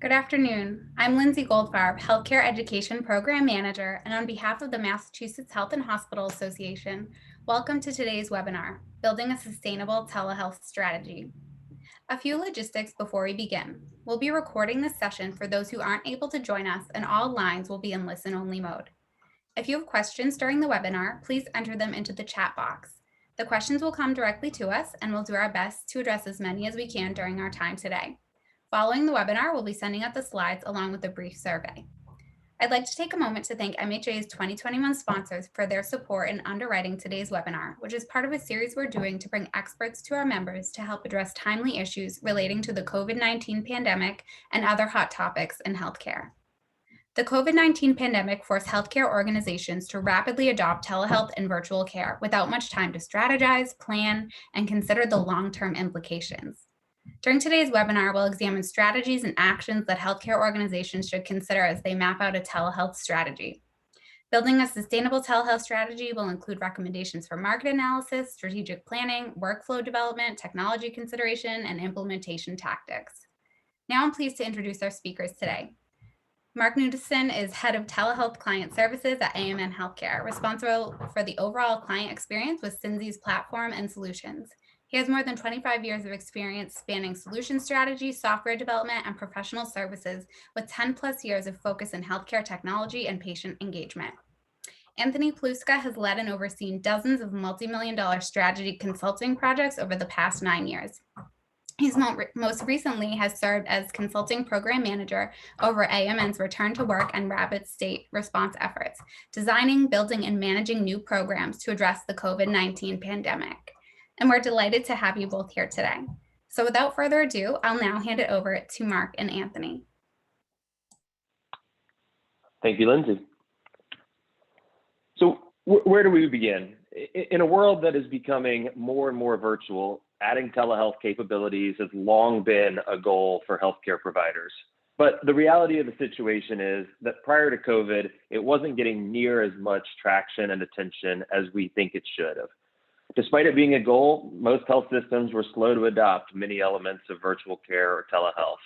Good afternoon. I'm Lindsay Goldfarb, Healthcare Education Program Manager, and on behalf of the Massachusetts Health and Hospital Association, welcome to today's webinar, Building a Sustainable Telehealth Strategy. A few logistics before we begin. We'll be recording this session for those who aren't able to join us, and all lines will be in listen-only mode. If you have questions during the webinar, please enter them into the chat box. The questions will come directly to us, and we'll do our best to address as many as we can during our time today. Following the webinar, we'll be sending out the slides along with a brief survey. I'd like to take a moment to thank MHA's 2021 sponsors for their support in underwriting today's webinar, which is part of a series we're doing to bring experts to our members to help address timely issues relating to the COVID-19 pandemic and other hot topics in healthcare. The COVID-19 pandemic forced healthcare organizations to rapidly adopt telehealth and virtual care without much time to strategize, plan, and consider the long-term implications. During today's webinar, we'll examine strategies and actions that healthcare organizations should consider as they map out a telehealth strategy. Building a sustainable telehealth strategy will include recommendations for market analysis, strategic planning, workflow development, technology consideration, and implementation tactics. Now I'm pleased to introduce our speakers today. Mark Nudison is Head of Telehealth Client Services at AMN Healthcare, responsible for the overall client experience with Cinzy's platform and solutions. He has more than 25 years of experience spanning solution strategy, software development, and professional services with 10 plus years of focus in healthcare technology and patient engagement. Anthony Pluska has led and overseen dozens of multi-million-dollar strategy consulting projects over the past 9 years. He's most recently has served as consulting program manager over AMN's return to work and rapid state response efforts, designing, building, and managing new programs to address the COVID-19 pandemic. And we're delighted to have you both here today. So without further ado, I'll now hand it over to Mark and Anthony. Thank you, Lindsay. So where do we begin? In a world that is becoming more and more virtual, adding telehealth capabilities has long been a goal for healthcare providers. But the reality of the situation is that prior to COVID, it wasn't getting near as much traction and attention as we think it should have. Despite it being a goal, most health systems were slow to adopt many elements of virtual care or telehealth.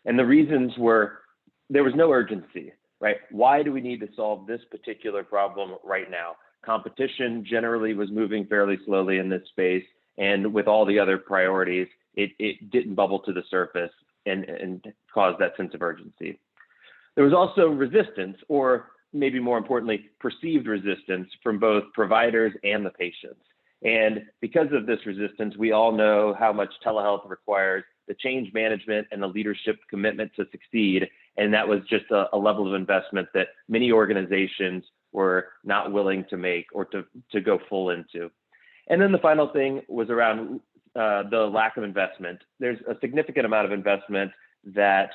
And the reasons were there was no urgency, right? Why do we need to solve this particular problem right now? Competition generally was moving fairly slowly in this space. And with all the other priorities, it didn't bubble to the surface and cause that sense of urgency. There was also resistance, or maybe more importantly, perceived resistance from both providers and the patients. And because of this resistance, we all know how much telehealth requires the change management and the leadership commitment to succeed. And that was just a level of investment that many organizations were not willing to make or to go full into. And then the final thing was around the lack of investment. There's a significant amount of investment that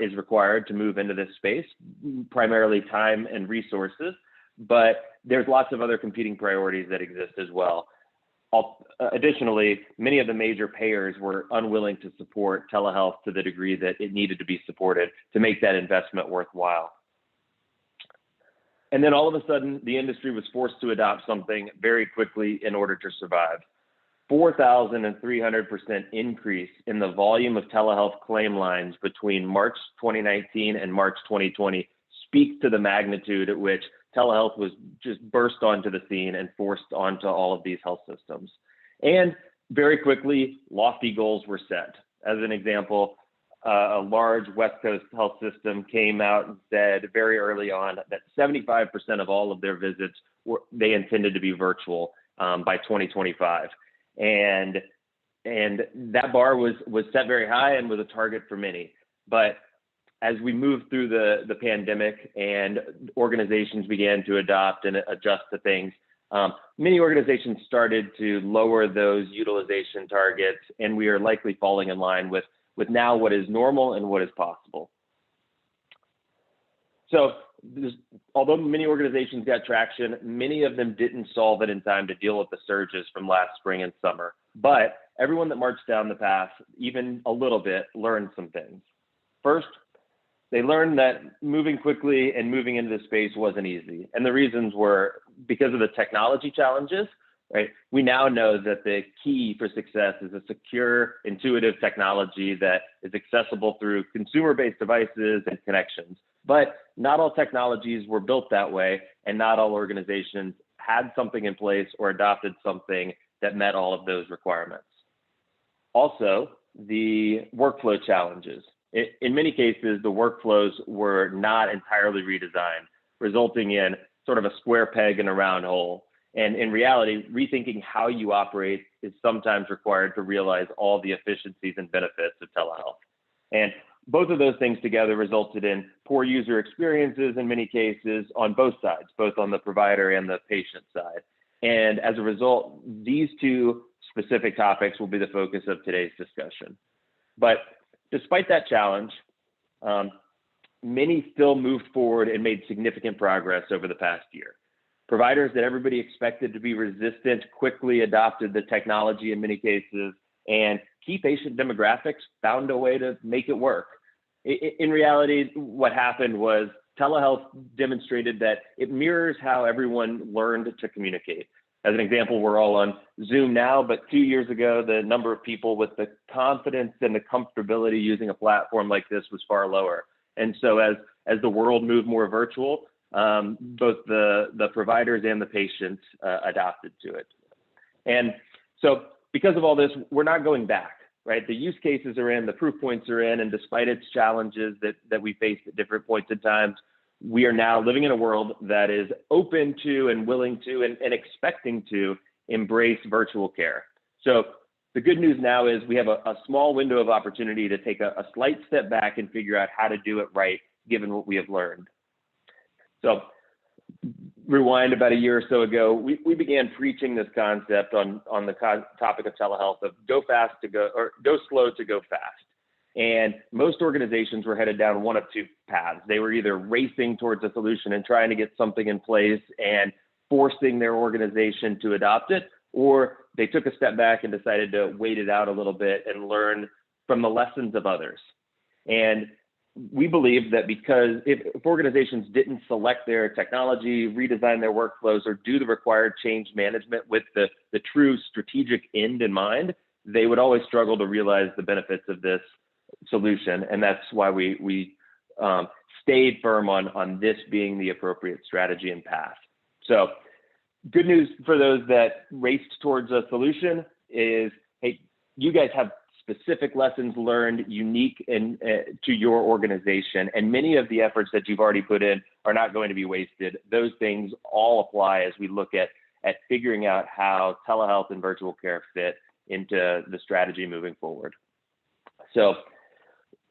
is required to move into this space, primarily time and resources. But there's lots of other competing priorities that exist as well. Additionally, many of the major payers were unwilling to support telehealth to the degree that it needed to be supported to make that investment worthwhile. And then all of a sudden, the industry was forced to adopt something very quickly in order to survive. 4,300% increase in the volume of telehealth claim lines between March 2019 and March 2020 speaks to the magnitude at which telehealth was just burst onto the scene and forced onto all of these health systems. And very quickly, lofty goals were set. As an example, a large West Coast health system came out and said very early on that 75% of all of their visits they intended to be virtual by 2025. And that bar was set very high and was a target for many. But as we moved through the pandemic and organizations began to adopt and adjust to things, many organizations started to lower those utilization targets, and we are likely falling in line with now what is normal and what is possible. So although many organizations got traction, many of them didn't solve it in time to deal with the surges from last spring and summer. But everyone that marched down the path, even a little bit, learned some things. First, they learned that moving quickly and moving into the space wasn't easy. And the reasons were because of the technology challenges. right? We now know that the key for success is a secure, intuitive technology that is accessible through consumer-based devices and connections. But not all technologies were built that way, and not all organizations had something in place or adopted something that met all of those requirements. Also, the workflow challenges. In many cases, the workflows were not entirely redesigned, resulting in sort of a square peg in a round hole. And in reality, rethinking how you operate is sometimes required to realize all the efficiencies and benefits of telehealth. And both of those things together resulted in poor user experiences in many cases on both sides, both on the provider and the patient side. And as a result, these two specific topics will be the focus of today's discussion. But despite that challenge, many still moved forward and made significant progress over the past year. Providers that everybody expected to be resistant quickly adopted the technology in many cases, and key patient demographics found a way to make it work. In reality, what happened was telehealth demonstrated that it mirrors how everyone learned to communicate. As an example, we're all on Zoom now, but 2 years ago, the number of people with the confidence and the comfortability using a platform like this was far lower. And so as the world moved more virtual, both the providers and the patients adopted to it. And so because of all this, we're not going back, right? The use cases are in, the proof points are in, and despite its challenges that we faced at different points in time, we are now living in a world that is open to and willing to and expecting to embrace virtual care. So the good news now is we have a small window of opportunity to take a slight step back and figure out how to do it right, given what we have learned. So rewind about a year or so ago, we began preaching this concept on the topic of telehealth of go slow to go fast. And most organizations were headed down one of two paths. They were either racing towards a solution and trying to get something in place and forcing their organization to adopt it, or they took a step back and decided to wait it out a little bit and learn from the lessons of others. And we believe that because if organizations didn't select their technology, redesign their workflows, or do the required change management with the true strategic end in mind, they would always struggle to realize the benefits of this solution. And that's why we stayed firm on this being the appropriate strategy and path. So good news for those that raced towards a solution is, hey, you guys have specific lessons learned unique to your organization. And many of the efforts that you've already put in are not going to be wasted. Those things all apply as we look at figuring out how telehealth and virtual care fit into the strategy moving forward. So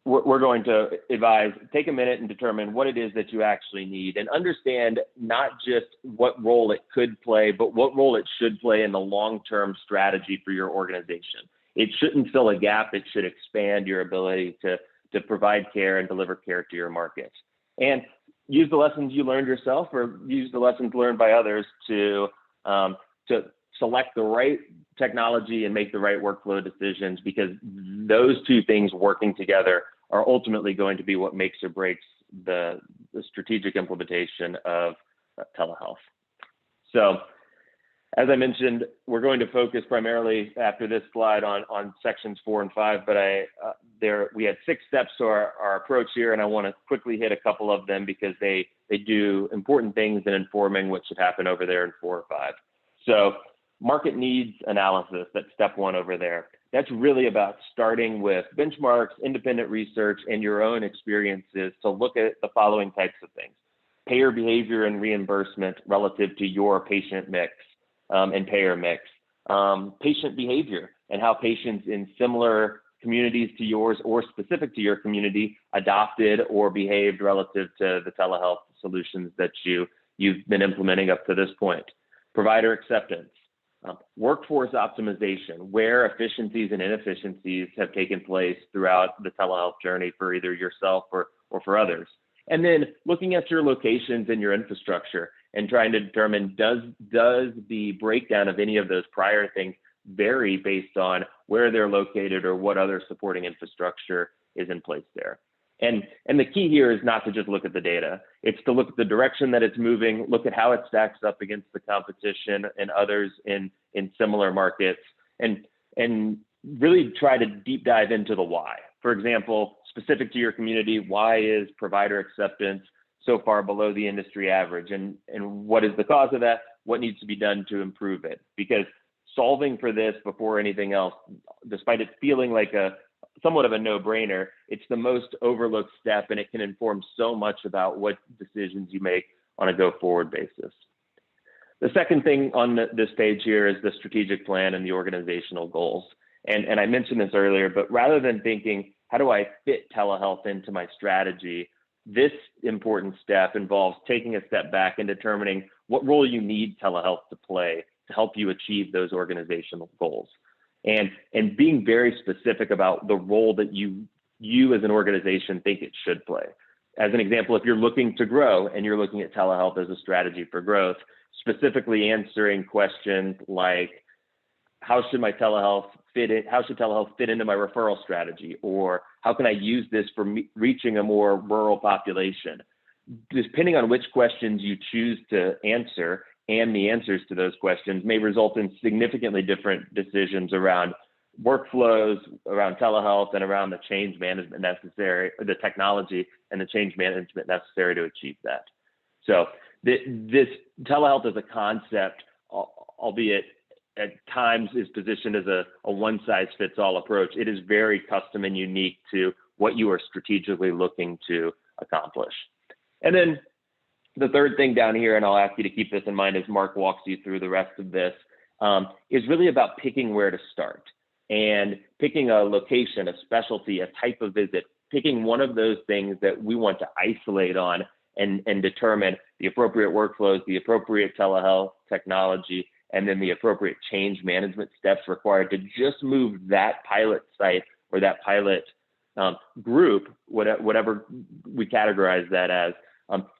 we're going to advise, take a minute and determine what it is that you actually need and understand not just what role it could play, but what role it should play in the long-term strategy for your organization. It shouldn't fill a gap. It should expand your ability to provide care and deliver care to your market. And use the lessons you learned yourself or use the lessons learned by others to select the right technology and make the right workflow decisions, because those two things working together are ultimately going to be what makes or breaks the strategic implementation of telehealth. So as I mentioned, we're going to focus primarily after this slide on sections 4 and 5, but we had 6 steps to our approach here, and I want to quickly hit a couple of them because they do important things in informing what should happen over there in 4 or 5. So market needs analysis, that's step 1 over there. That's really about starting with benchmarks, independent research, and your own experiences to look at the following types of things: payer behavior and reimbursement relative to your patient mix and payer mix, patient behavior and how patients in similar communities to yours or specific to your community adopted or behaved relative to the telehealth solutions that you've been implementing up to this point. Provider acceptance, workforce optimization, where efficiencies and inefficiencies have taken place throughout the telehealth journey for either yourself or for others. And then looking at your locations and your infrastructure and trying to determine, does the breakdown of any of those prior things vary based on where they're located or what other supporting infrastructure is in place there. And the key here is not to just look at the data. It's to look at the direction that it's moving, look at how it stacks up against the competition and others in similar markets, and really try to deep dive into the why. For example, specific to your community, why is provider acceptance so far below the industry average? And what is the cause of that? What needs to be done to improve it? Because solving for this before anything else, despite it feeling like somewhat of a no-brainer, it's the most overlooked step, and it can inform so much about what decisions you make on a go-forward basis. The second thing on this page here is the strategic plan and the organizational goals. And I mentioned this earlier, but rather than thinking, how do I fit telehealth into my strategy? This important step involves taking a step back and determining what role you need telehealth to play to help you achieve those organizational goals. And being very specific about the role that you as an organization think it should play. As an example, if you're looking to grow and you're looking at telehealth as a strategy for growth, specifically answering questions like, how should telehealth fit into my referral strategy? Or how can I use this for reaching a more rural population? Depending on which questions you choose to answer, and the answers to those questions may result in significantly different decisions around workflows, around telehealth, and around the change management necessary, the technology and the change management necessary to achieve that. So this telehealth as a concept, albeit at times is positioned as a one-size-fits-all approach, it is very custom and unique to what you are strategically looking to accomplish. And then the third thing down here, and I'll ask you to keep this in mind as Mark walks you through the rest of this, is really about picking where to start and picking a location, a specialty, a type of visit, picking one of those things that we want to isolate on and determine the appropriate workflows, the appropriate telehealth technology, and then the appropriate change management steps required to just move that pilot site or that pilot group, whatever we categorize that as,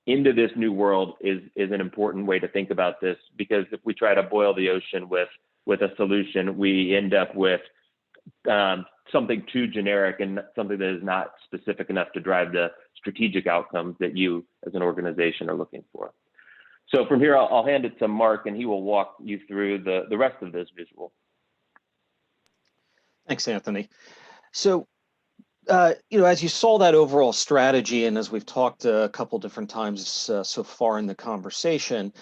into this new world is an important way to think about this, because if we try to boil the ocean with a solution, we end up with something too generic and something that is not specific enough to drive the strategic outcomes that you as an organization are looking for. So from here, I'll hand it to Mark, and he will walk you through the rest of this visual. Thanks, Anthony. So as you saw that overall strategy, and as we've talked a couple different times so far in the conversation,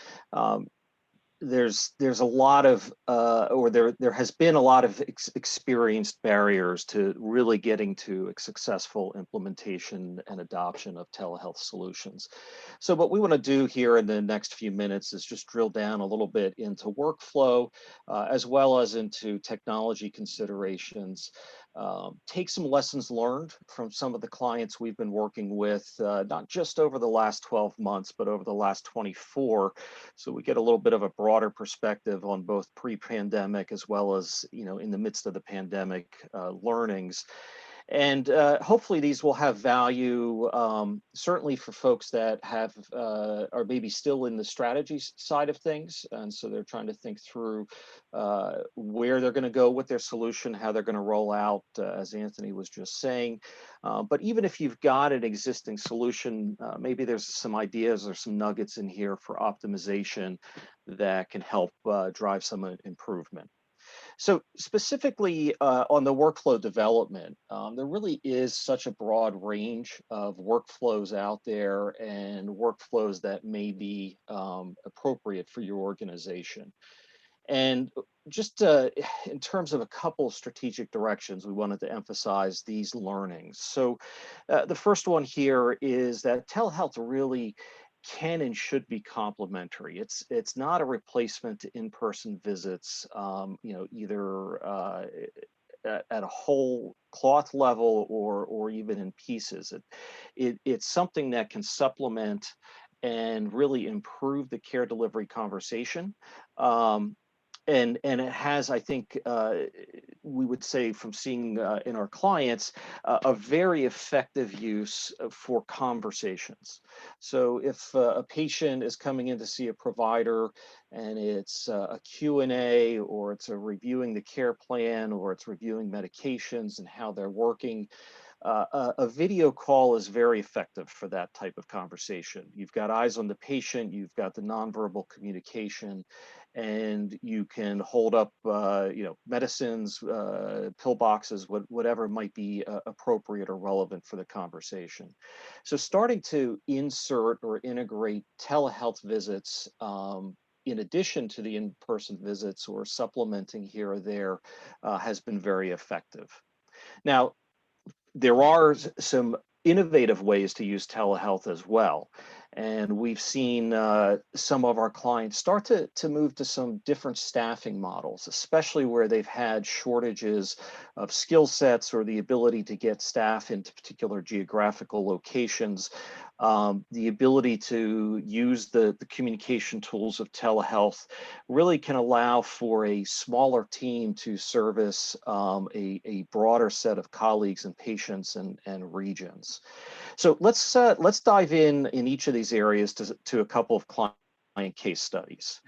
there's a lot of there has been a lot of experienced barriers to really getting to a successful implementation and adoption of telehealth solutions. So what we want to do here in the next few minutes is just drill down a little bit into workflow, as well as into technology considerations, take some lessons learned from some of the clients we've been working with, not just over the last 12 months, but over the last 24. So we get a little bit of a broader perspective on both pre-pandemic as well as, in the midst of the pandemic learnings. And hopefully these will have value, certainly for folks that are maybe still in the strategy side of things. And so they're trying to think through where they're going to go with their solution, how they're going to roll out, as Anthony was just saying. But even if you've got an existing solution, maybe there's some ideas or some nuggets in here for optimization that can help drive some improvement. So specifically on the workflow development, there really is such a broad range of workflows out there and workflows that may be appropriate for your organization. And just in terms of a couple strategic directions, we wanted to emphasize these learnings. So the first one here is that telehealth really can and should be complementary. It's not a replacement to in-person visits, either at a whole cloth level or even in pieces. It's something that can supplement and really improve the care delivery conversation. And it has, I think, we would say from seeing in our clients, a very effective use for conversations. So if a patient is coming in to see a provider and it's a Q&A, or it's reviewing the care plan, or it's reviewing medications and how they're working, a video call is very effective for that type of conversation. You've got eyes on the patient, you've got the nonverbal communication, and you can hold up, medicines, pill boxes, whatever might be appropriate or relevant for the conversation. So starting to insert or integrate telehealth visits in addition to the in-person visits or supplementing here or there has been very effective. Now, there are some innovative ways to use telehealth as well. And we've seen some of our clients start to move to some different staffing models, especially where they've had shortages of skill sets or the ability to get staff into particular geographical locations. The ability to use the communication tools of telehealth really can allow for a smaller team to service a broader set of colleagues and patients and regions. So let's dive in each of these areas to a couple of client case studies.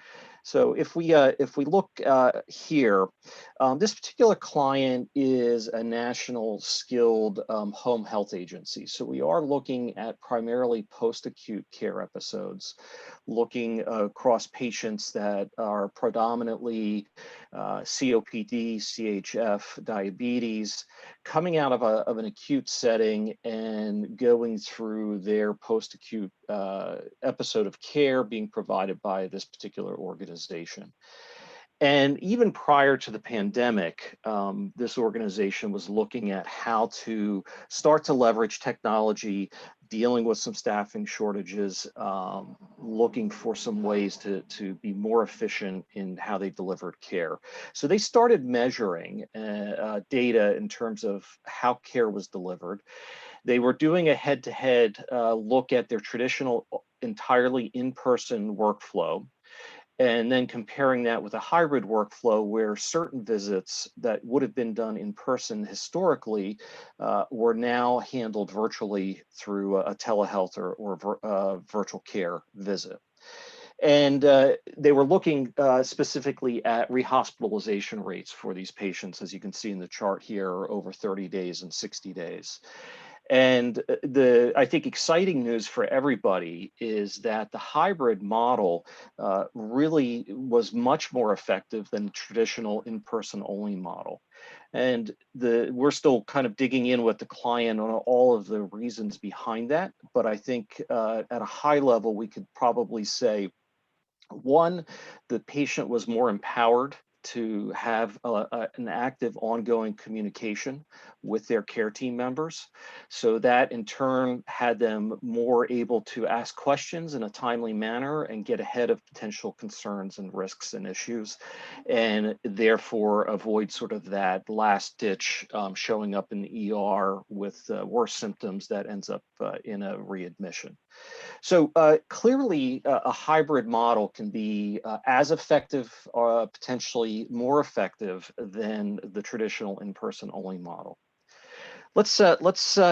So if we look here, this particular client is a national skilled home health agency. So we are looking at primarily post-acute care episodes, looking across patients that are predominantly COPD, CHF, diabetes, coming out of an acute setting and going through their post-acute episode of care being provided by this particular organization. And even prior to the pandemic, this organization was looking at how to start to leverage technology, dealing with some staffing shortages, looking for some ways to be more efficient in how they delivered care. So they started measuring data in terms of how care was delivered. They were doing a head-to-head look at their traditional entirely in-person workflow, and then comparing that with a hybrid workflow where certain visits that would have been done in person historically were now handled virtually through a telehealth or virtual care visit. And they were looking specifically at rehospitalization rates for these patients, as you can see in the chart here, over 30 days and 60 days. And I think exciting news for everybody is that the hybrid model really was much more effective than the traditional in-person only model. And we're still kind of digging in with the client on all of the reasons behind that. But I think at a high level, we could probably say, one, the patient was more empowered to have an active ongoing communication with their care team members. So that in turn had them more able to ask questions in a timely manner and get ahead of potential concerns and risks and issues, and therefore avoid sort of that last ditch showing up in the ER with worse symptoms that ends up in a readmission. So clearly, a hybrid model can be as effective, potentially more effective than the traditional in-person only model. Let's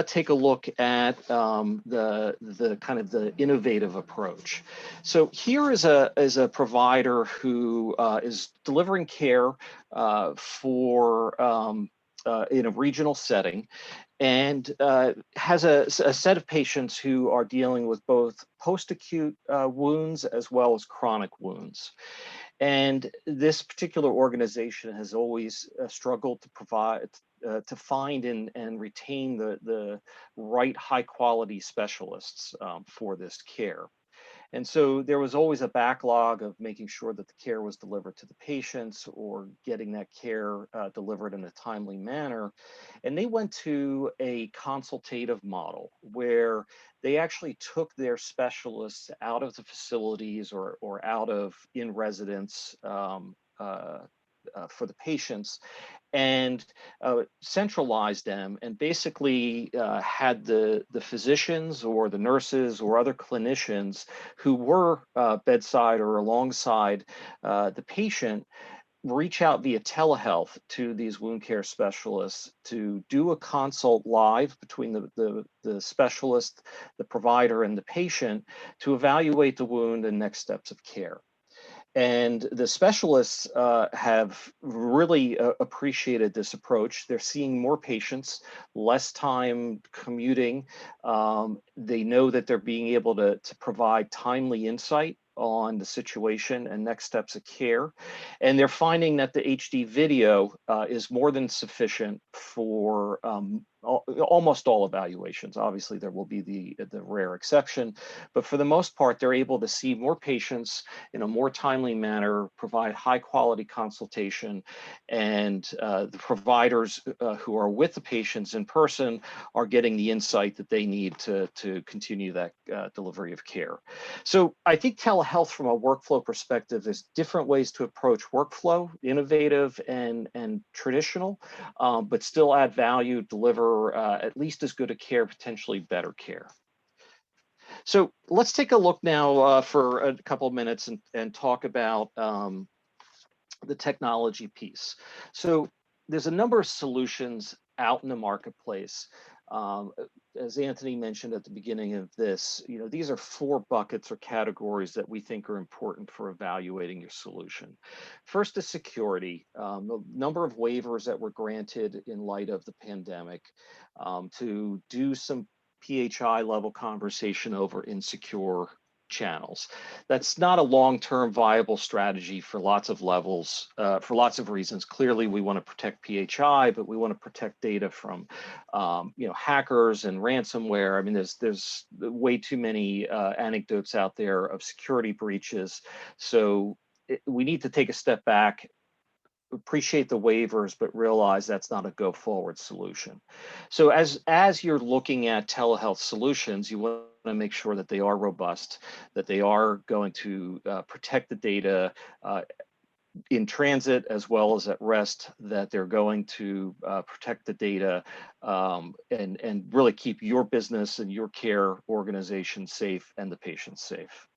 take a look at the kind of the innovative approach. So here is a provider who is delivering care in a regional setting, and has a set of patients who are dealing with both post-acute wounds as well as chronic wounds. And this particular organization has always struggled to find and retain the right high quality specialists for this care. And so there was always a backlog of making sure that the care was delivered to the patients or getting that care delivered in a timely manner. And they went to a consultative model where they actually took their specialists out of the facilities or out of in residence for the patients, and centralized them, and basically had the physicians or the nurses or other clinicians who were bedside or alongside the patient reach out via telehealth to these wound care specialists to do a consult live between the specialist, the provider, and the patient to evaluate the wound and next steps of care. And the specialists have really appreciated this approach. They're seeing more patients, less time commuting. They know that they're being able to provide timely insight on the situation and next steps of care. And they're finding that the HD video is more than sufficient for almost all evaluations. Obviously, there will be the rare exception, but for the most part, they're able to see more patients in a more timely manner, provide high quality consultation, and the providers who are with the patients in person are getting the insight that they need to continue that delivery of care. So I think telehealth from a workflow perspective is different ways to approach workflow, innovative and traditional, but still add value, deliver at least as good a care, potentially better care. So let's take a look now for a couple of minutes and talk about the technology piece. So there's a number of solutions out in the marketplace. Um, as Anthony mentioned at the beginning of this, these are 4 buckets or categories that we think are important for evaluating your solution. First is security. The number of waivers that were granted in light of the pandemic to do some PHI level conversation over insecure channels. That's not a long-term viable strategy for lots of levels, for lots of reasons. Clearly, we want to protect PHI, but we want to protect data from, hackers and ransomware. I mean, there's way too many anecdotes out there of security breaches. So we need to take a step back, appreciate the waivers, but realize that's not a go forward solution. So as you're looking at telehealth solutions, you want to make sure that they are robust, that they are going to protect the data in transit as well as at rest, that they're going to protect the data and really keep your business and your care organization safe and the patient safe.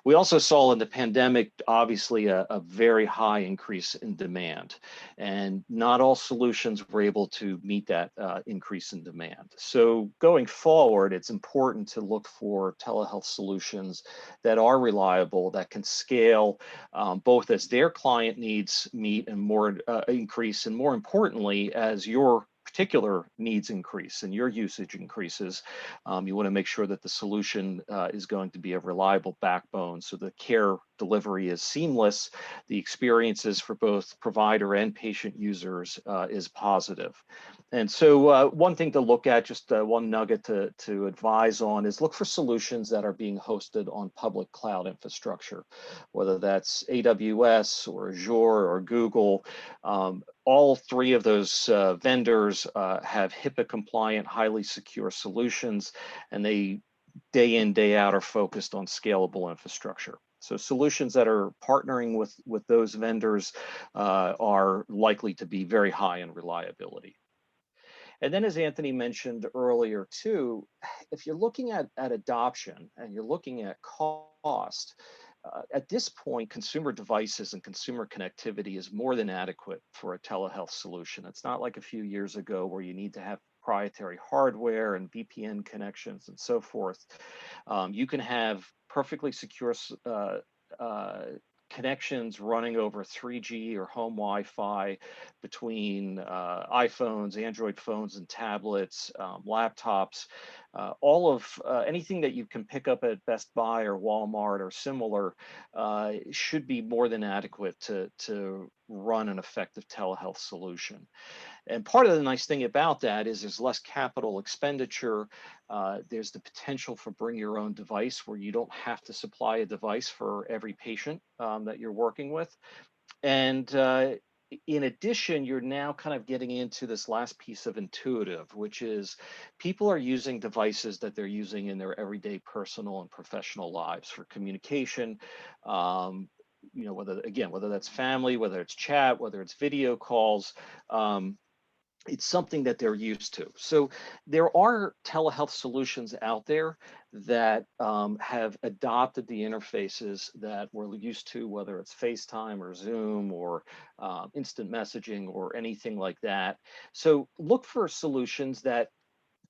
We also saw in the pandemic, obviously, a very high increase in demand, and not all solutions were able to meet that increase in demand. So going forward, it's important to look for telehealth solutions that are reliable, that can scale both as their client needs meet and more increase, and more importantly, as your particular needs increase and your usage increases, you want to make sure that the solution is going to be a reliable backbone so the care delivery is seamless, the experiences for both provider and patient users is positive. And so one thing to look at, just one nugget to advise on, is look for solutions that are being hosted on public cloud infrastructure, whether that's AWS or Azure or Google. All 3 of those vendors have HIPAA compliant, highly secure solutions, and they day in, day out are focused on scalable infrastructure. So solutions that are partnering with those vendors are likely to be very high in reliability. And then, as Anthony mentioned earlier too, if you're looking at adoption and you're looking at cost, at this point, consumer devices and consumer connectivity is more than adequate for a telehealth solution. It's not like a few years ago where you need to have proprietary hardware and VPN connections and so forth. You can have perfectly secure connections running over 3G or home Wi-Fi between iPhones, Android phones and tablets, laptops, all of anything that you can pick up at Best Buy or Walmart or similar should be more than adequate to run an effective telehealth solution. And part of the nice thing about that is there's less capital expenditure. There's the potential for bring your own device where you don't have to supply a device for every patient that you're working with. And in addition, you're now kind of getting into this last piece of intuitive, which is people are using devices that they're using in their everyday personal and professional lives for communication. Whether that's family, whether it's chat, whether it's video calls. It's something that they're used to. So there are telehealth solutions out there that have adopted the interfaces that we're used to, whether it's FaceTime or Zoom or instant messaging or anything like that. So look for solutions that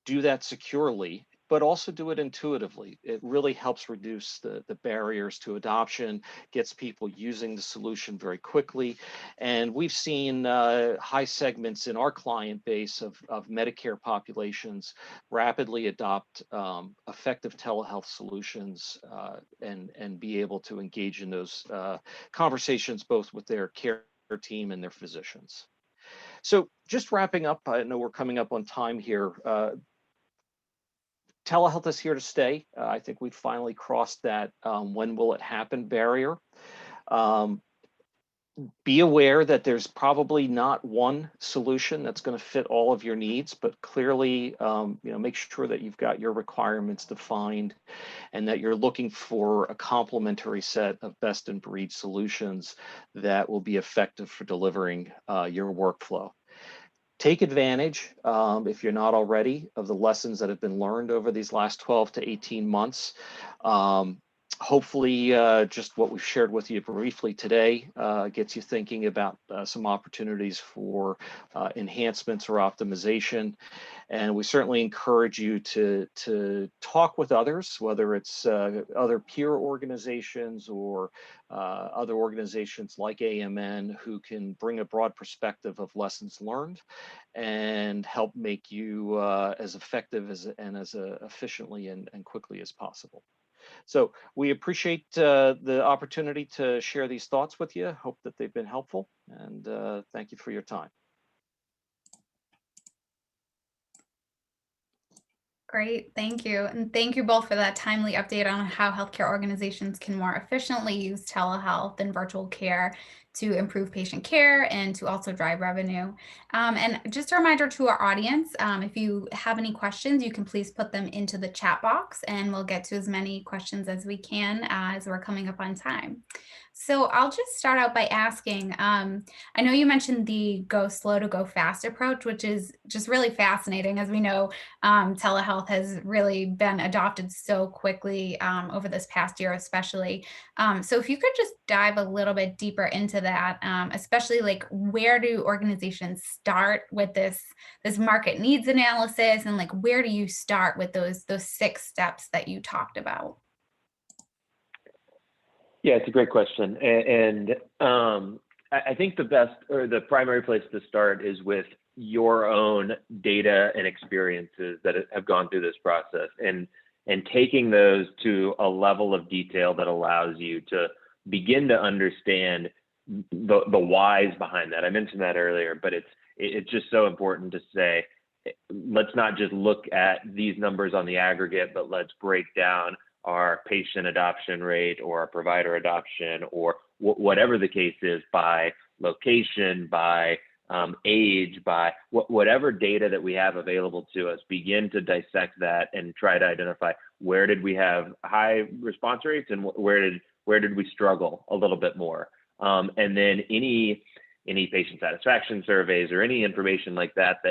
do that securely but also do it intuitively. It really helps reduce the barriers to adoption, gets people using the solution very quickly. And we've seen high segments in our client base of Medicare populations rapidly adopt effective telehealth solutions and be able to engage in those conversations both with their care team and their physicians. So just wrapping up, I know we're coming up on time here. Telehealth is here to stay. I think we've finally crossed that when will it happen barrier. Be aware that there's probably not one solution that's going to fit all of your needs, but clearly, make sure that you've got your requirements defined and that you're looking for a complementary set of best in breed solutions that will be effective for delivering your workflow. Take advantage, if you're not already, of the lessons that have been learned over these last 12 to 18 months. Hopefully, just what we've shared with you briefly today gets you thinking about some opportunities for enhancements or optimization. And we certainly encourage you to talk with others, whether it's other peer organizations or other organizations like AMN who can bring a broad perspective of lessons learned and help make you as effective and as efficiently and quickly as possible. So we appreciate the opportunity to share these thoughts with you. Hope that they've been helpful, and thank you for your time. Great, thank you. And thank you both for that timely update on how healthcare organizations can more efficiently use telehealth and virtual care to improve patient care and to also drive revenue. And just a reminder to our audience, if you have any questions, you can please put them into the chat box and we'll get to as many questions as we can as we're coming up on time. So I'll just start out by asking, I know you mentioned the go slow to go fast approach, which is just really fascinating. As we know, telehealth has really been adopted so quickly over this past year, especially. So if you could just dive a little bit deeper into that, especially like where do organizations start with this market needs analysis, and like where do you start with those 6 steps that you talked about? Yeah, it's a great question. And I think the best or the primary place to start is with your own data and experiences that have gone through this process and taking those to a level of detail that allows you to begin to understand the whys behind that. I mentioned that earlier, but it's just so important to say, let's not just look at these numbers on the aggregate, but let's break down our patient adoption rate or our provider adoption or whatever the case is by location, by age, by whatever data that we have available to us, begin to dissect that and try to identify where did we have high response rates and where did we struggle a little bit more. And then any patient satisfaction surveys or any information like that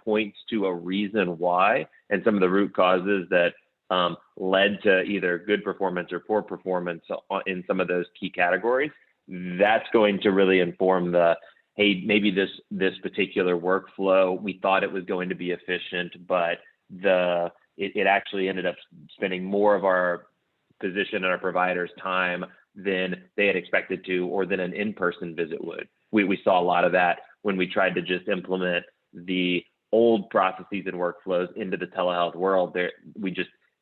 points to a reason why and some of the root causes that led to either good performance or poor performance in some of those key categories, that's going to really inform hey, maybe this particular workflow, we thought it was going to be efficient, but it actually ended up spending more of our physician and our providers' time than they had expected to, or than an in-person visit would. We saw a lot of that when we tried to just implement the old processes and workflows into the telehealth world.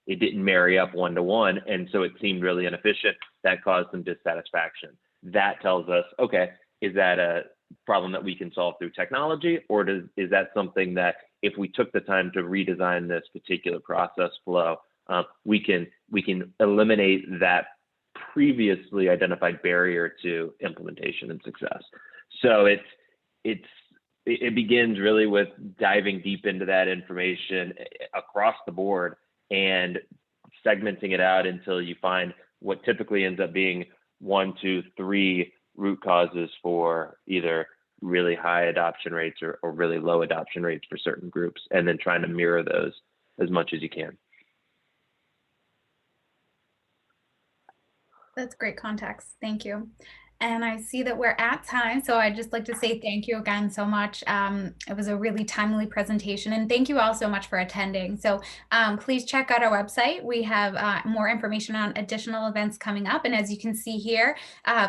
It didn't marry up one-to-one, and so it seemed really inefficient. That caused some dissatisfaction. That tells us, okay, is that a problem that we can solve through technology, or is that something that if we took the time to redesign this particular process flow, we can eliminate that previously identified barrier to implementation and success. So it begins really with diving deep into that information across the board and segmenting it out until you find what typically ends up being 1, 2, 3 root causes for either really high adoption rates or really low adoption rates for certain groups, and then trying to mirror those as much as you can. That's great context. Thank you. And I see that we're at time, so I'd just like to say thank you again so much. It was a really timely presentation, and thank you all so much for attending. So please check out our website. We have more information on additional events coming up, and as you can see here,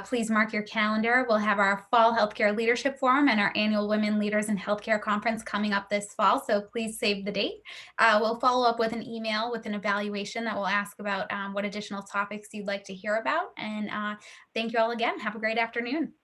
please mark your calendar. We'll have our Fall Healthcare Leadership Forum and our annual Women Leaders in Healthcare Conference coming up this fall, so please save the date. We'll follow up with an email with an evaluation that will ask about what additional topics you'd like to hear about, and thank you all again. Have a great afternoon.